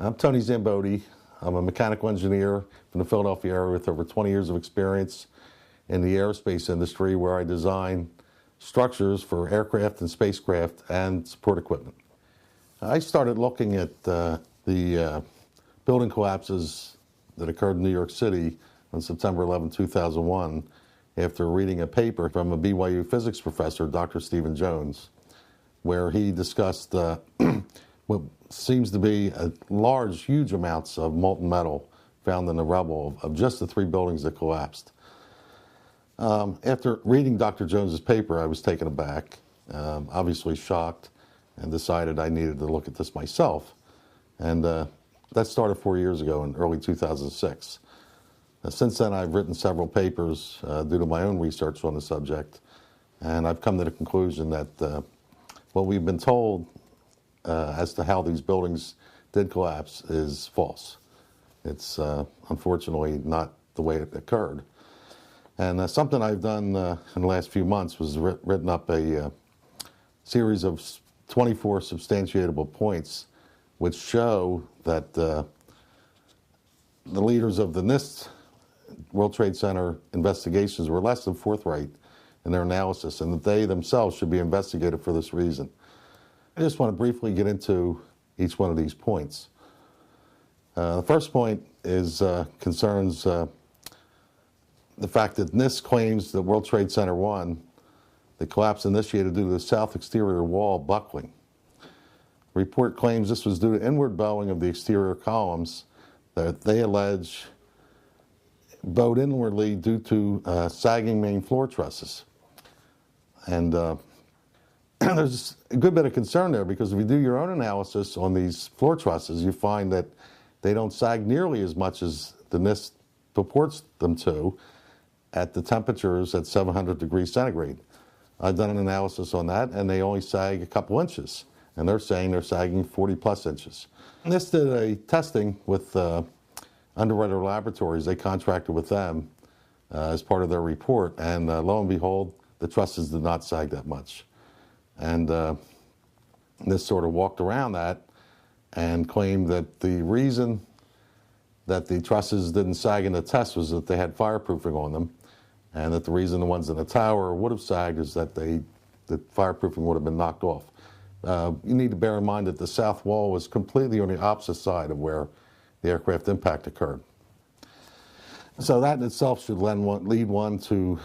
I'm Tony Zambodi. I'm a mechanical engineer from the Philadelphia area with over 20 years of experience in the aerospace industry, where I design structures for aircraft and spacecraft and support equipment. I started looking at the building collapses that occurred in New York City on September 11, 2001, after reading a paper from a BYU physics professor, Dr. Stephen Jones, where he discussed what seems to be huge amounts of molten metal found in the rubble of just the 3 buildings that collapsed. After reading Dr. Jones's paper, I was taken aback, obviously shocked, and decided I needed to look at this myself. And that started 4 years ago in early 2006. Since then, I've written several papers due to my own research on the subject, and I've come to the conclusion that what we've been told as to how these buildings did collapse is false. It's unfortunately not the way it occurred. And something I've done in the last few months was written up a series of 24 substantiatable points which show that the leaders of the NIST World Trade Center investigations were less than forthright in their analysis, and that they themselves should be investigated for this reason. I just want to briefly get into each one of these points. The first point is concerns the fact that NIST claims that World Trade Center 1, the collapse initiated due to the south exterior wall buckling. The report claims this was due to inward bowing of the exterior columns that they allege bowed inwardly due to sagging main floor trusses. And there's a good bit of concern there, because if you do your own analysis on these floor trusses, you find that they don't sag nearly as much as the NIST purports them to at the temperatures at 700 degrees centigrade. I've done an analysis on that, and they only sag a couple inches, and they're saying they're sagging 40 plus inches. NIST did a testing with Underwriter Laboratories. They contracted with them as part of their report, and lo and behold, the trusses did not sag that much. And NIST sort of walked around that and claimed that the reason that the trusses didn't sag in the test was that they had fireproofing on them, and that the reason the ones in the tower would have sagged is that the fireproofing would have been knocked off. You need to bear in mind that the south wall was completely on the opposite side of where the aircraft impact occurred. So that in itself should lead one to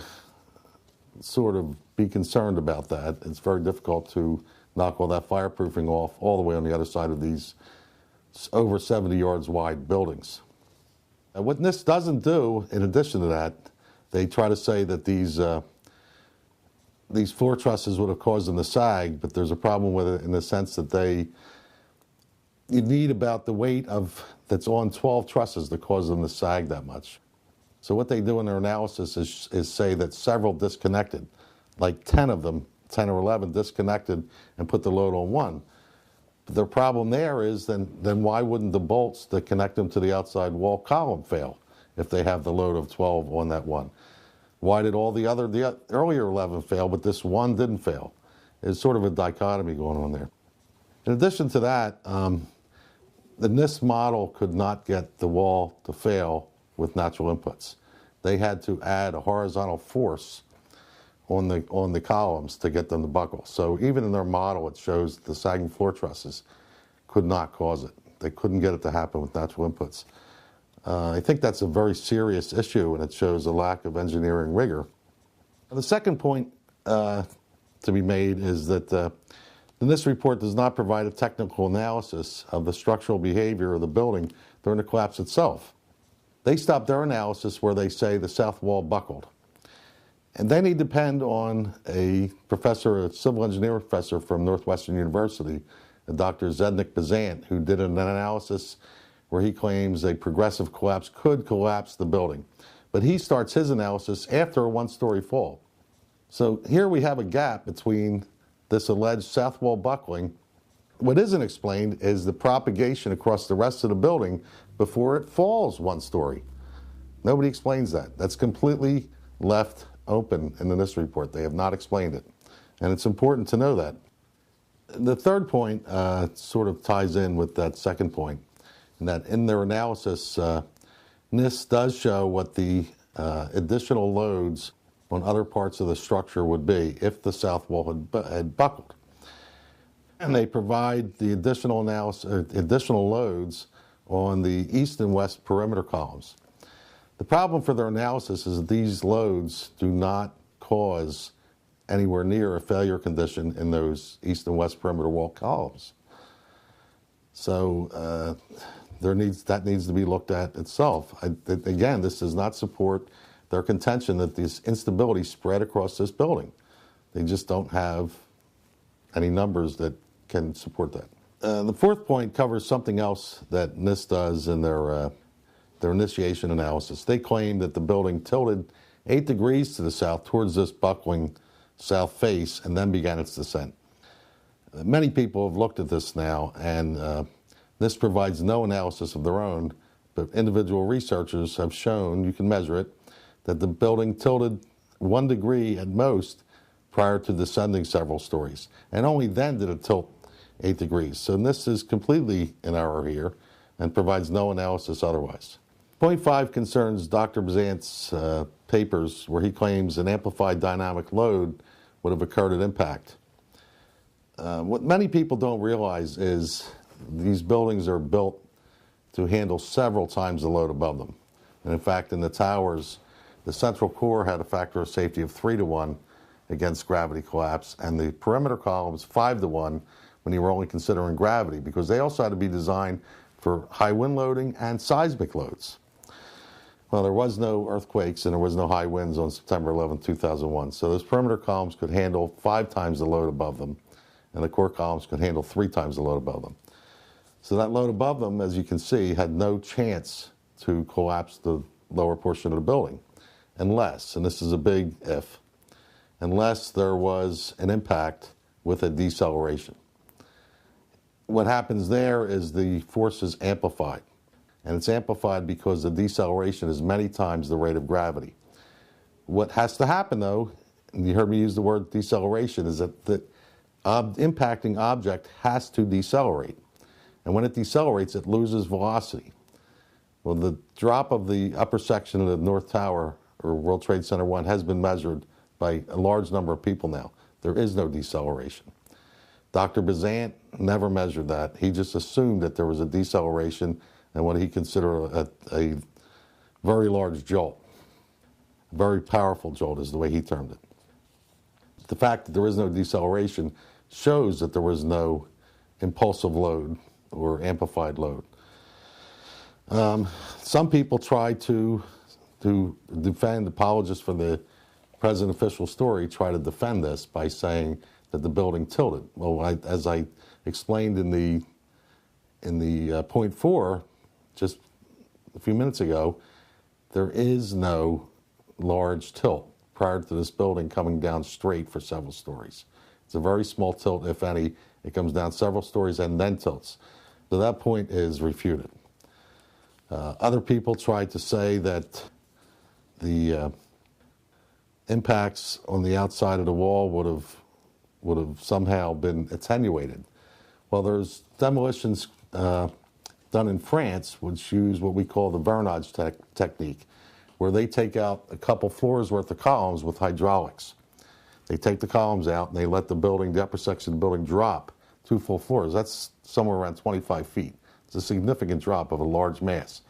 sort of be concerned about that. It's very difficult to knock all that fireproofing off all the way on the other side of these over 70 yards wide buildings. And what NIST doesn't do, in addition to that, they try to say that these floor trusses would have caused them to sag, but there's a problem with it in the sense that you need about the weight that's on 12 trusses to cause them to sag that much. So what they do in their analysis is say that several disconnected, like 10 of them, 10 or 11 disconnected and put the load on one. But the problem there is then why wouldn't the bolts that connect them to the outside wall column fail if they have the load of 12 on that one? Why did all the earlier 11 fail, but this one didn't fail? There's sort of a dichotomy going on there. In addition to that, the NIST model could not get the wall to fail with natural inputs. They had to add a horizontal force on the columns to get them to buckle. So even in their model, it shows the sagging floor trusses could not cause it. They couldn't get it to happen with natural inputs. I think that's a very serious issue, and it shows a lack of engineering rigor. The second point to be made is that the NIST report does not provide a technical analysis of the structural behavior of the building during the collapse itself. They stopped their analysis where they say the south wall buckled. And then they depend on a civil engineering professor from Northwestern University, Dr. Zdeněk Bezant, who did an analysis where he claims a progressive collapse could collapse the building. But he starts his analysis after a one-story fall. So here we have a gap between this alleged south wall buckling. What isn't explained is the propagation across the rest of the building before it falls one story. Nobody explains that. That's completely left open in the NIST report. They have not explained it. And it's important to know that. The third point sort of ties in with that second point, and that in their analysis, NIST does show what the additional loads on other parts of the structure would be if the south wall had buckled. And they provide the additional loads on the east and west perimeter columns. The problem for their analysis is that these loads do not cause anywhere near a failure condition in those east and west perimeter wall columns. So that needs to be looked at itself. Again, this does not support their contention that this instability spread across this building. They just don't have any numbers that can support that. The fourth point covers something else that NIST does in their initiation analysis. They claim that the building tilted 8 degrees to the south towards this buckling south face and then began its descent. Many people have looked at this now, and this provides no analysis of their own, but individual researchers have shown, you can measure it, that the building tilted 1 degree at most prior to descending several stories, and only then did it tilt 8 degrees. So this is completely in error here and provides no analysis otherwise. Point 5 concerns Dr. Bazant's papers where he claims an amplified dynamic load would have occurred at impact. What many people don't realize is these buildings are built to handle several times the load above them. And in fact, in the towers, the central core had a factor of safety of 3 to 1 against gravity collapse, and the perimeter columns 5 to 1 when you were only considering gravity, because they also had to be designed for high wind loading and seismic loads. Well, there was no earthquakes and there was no high winds on September 11, 2001. So those perimeter columns could handle 5 times the load above them, and the core columns could handle 3 times the load above them. So that load above them, as you can see, had no chance to collapse the lower portion of the building, unless, and this is a big if, unless there was an impact with a deceleration. What happens there is the force is amplified. And it's amplified because the deceleration is many times the rate of gravity. What has to happen, though, and you heard me use the word deceleration, is that the impacting object has to decelerate. And when it decelerates, it loses velocity. Well, the drop of the upper section of the North Tower, or World Trade Center 1, has been measured by a large number of people now. There is no deceleration. Dr. Bazant never measured that. He just assumed that there was a deceleration and what he considered a very large jolt. A very powerful jolt is the way he termed it. The fact that there is no deceleration shows that there was no impulsive load or amplified load. Some people try to defend, apologists for the present official story try to defend this by saying that the building tilted. Well, as I explained in the point 4 just a few minutes ago, there is no large tilt prior to this building coming down straight for several stories. It's a very small tilt, if any. It comes down several stories and then tilts. So that point is refuted. Other people tried to say that the impacts on the outside of the wall would have somehow been attenuated. Well, there's demolitions done in France, which use what we call the Vernage technique, where they take out a couple floors worth of columns with hydraulics. They take the columns out and they let the upper section of the building drop 2 full floors. That's somewhere around 25 feet. It's a significant drop of a large mass.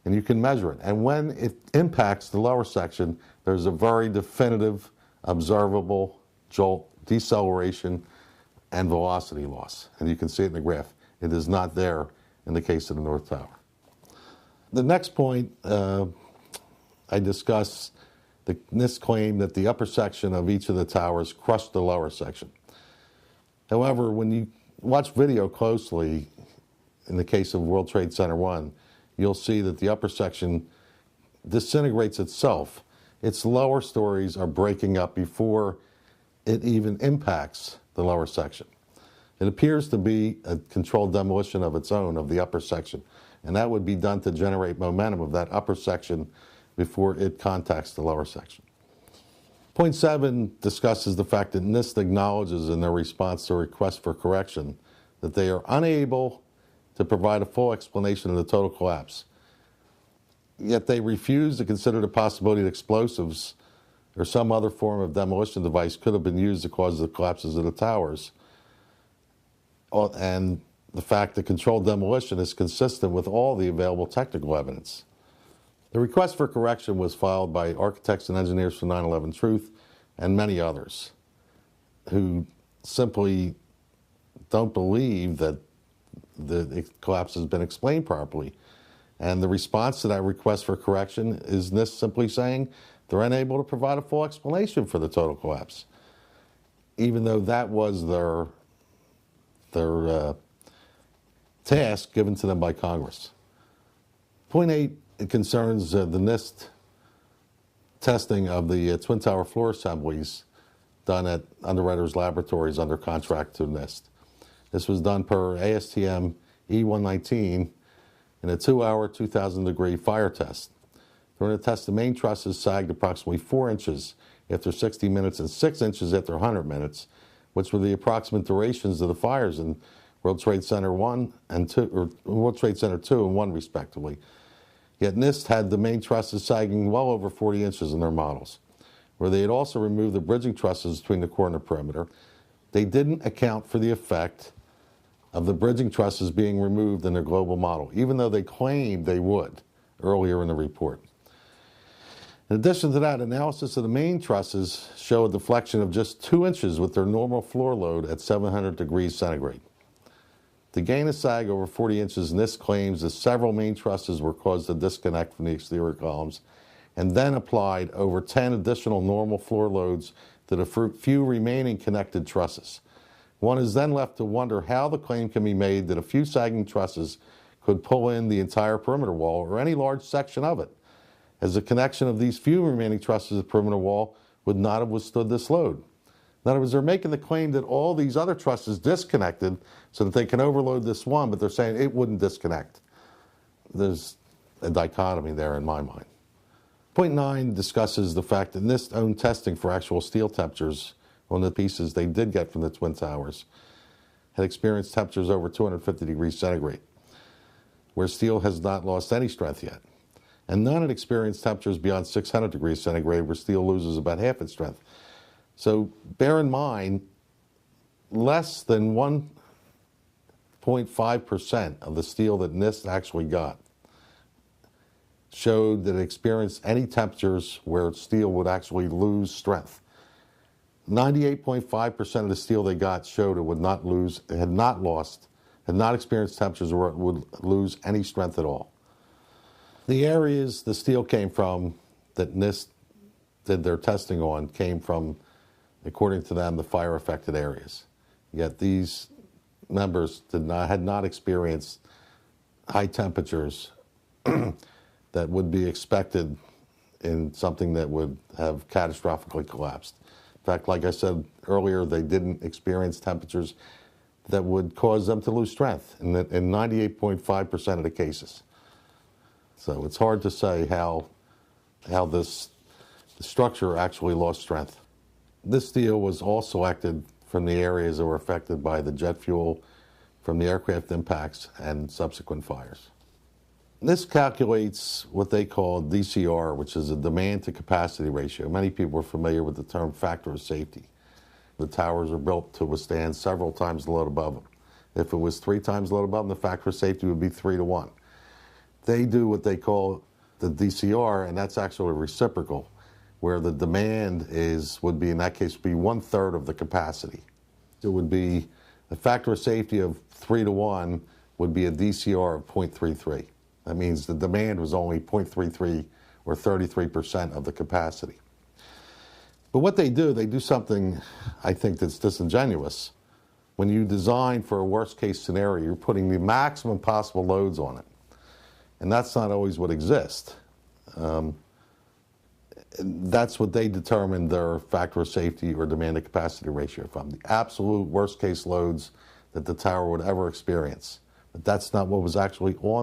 And you can measure it. And when it impacts the lower section, there's a very definitive, observable jolt, deceleration, and velocity loss. And you can see it in the graph. It is not there in the case of the North Tower. The next point, I discuss this claim that the upper section of each of the towers crushed the lower section. However, when you watch video closely, in the case of World Trade Center 1, you'll see that the upper section disintegrates itself. Its lower stories are breaking up before it even impacts the lower section. It appears to be a controlled demolition of its own of the upper section, and that would be done to generate momentum of that upper section before it contacts the lower section. Point 7 discusses the fact that NIST acknowledges in their response to a request for correction that they are unable to provide a full explanation of the total collapse. Yet they refused to consider the possibility that explosives or some other form of demolition device could have been used to cause the collapses of the towers. And the fact that controlled demolition is consistent with all the available technical evidence. The request for correction was filed by architects and engineers for 9/11 Truth and many others who simply don't believe that the collapse has been explained properly. And the response to that request for correction is NIST simply saying they're unable to provide a full explanation for the total collapse, even though that was their task given to them by Congress. Point 8, it concerns the NIST testing of the Twin Tower floor assemblies done at Underwriters Laboratories under contract to NIST. This was done per ASTM E119 in a 2-hour, 2,000-degree fire test. During the test, the main trusses sagged approximately 4 inches after 60 minutes and 6 inches after 100 minutes, which were the approximate durations of the fires in World Trade Center 1 and 2, or World Trade Center 2 and 1 respectively. Yet NIST had the main trusses sagging well over 40 inches in their models, where they had also removed the bridging trusses between the core and the perimeter. They didn't account for the effect of the bridging trusses being removed in their global model, even though they claimed they would earlier in the report. In addition to that, analysis of the main trusses show a deflection of just 2 inches with their normal floor load at 700 degrees centigrade. To gain a sag over 40 inches, NIST claims that several main trusses were caused to disconnect from the exterior columns and then applied over 10 additional normal floor loads to the few remaining connected trusses. One is then left to wonder how the claim can be made that a few sagging trusses could pull in the entire perimeter wall or any large section of it, as the connection of these few remaining trusses to the perimeter wall would not have withstood this load. In other words, they're making the claim that all these other trusses disconnected so that they can overload this one, but they're saying it wouldn't disconnect. There's a dichotomy there in my mind. Point 9 discusses the fact that NIST owned testing for actual steel temperatures on the pieces they did get from the Twin Towers had experienced temperatures over 250 degrees centigrade, where steel has not lost any strength yet. And none had experienced temperatures beyond 600 degrees centigrade, where steel loses about half its strength. So bear in mind, less than 1.5% of the steel that NIST actually got showed that it experienced any temperatures where steel would actually lose strength. 98.5% of the steel they got showed it would not lose, it had not experienced temperatures where it would lose any strength at all. The areas the steel came from that NIST did their testing on came from, according to them, the fire-affected areas. Yet these members had not experienced high temperatures that would be expected in something that would have catastrophically collapsed. In fact, like I said earlier, they didn't experience temperatures that would cause them to lose strength in 98.5% of the cases. So it's hard to say how the structure actually lost strength. This steel was all selected from the areas that were affected by the jet fuel from the aircraft impacts and subsequent fires. This calculates what they call DCR, which is a demand to capacity ratio. Many people are familiar with the term factor of safety. The towers are built to withstand several times the load above them. If it was 3 times the load above them, the factor of safety would be 3 to 1. They do what they call the DCR, and that's actually reciprocal, where the demand would be, in that case, be 1/3 of the capacity. It would be a factor of safety of 3 to 1 would be a DCR of 0.33. That means the demand was only 0.33 or 33% of the capacity. But what they do something I think that's disingenuous. When you design for a worst case scenario, you're putting the maximum possible loads on it. And that's not always what exists. That's what they determine their factor of safety or demand to capacity ratio from, the absolute worst case loads that the tower would ever experience. But that's not what was actually on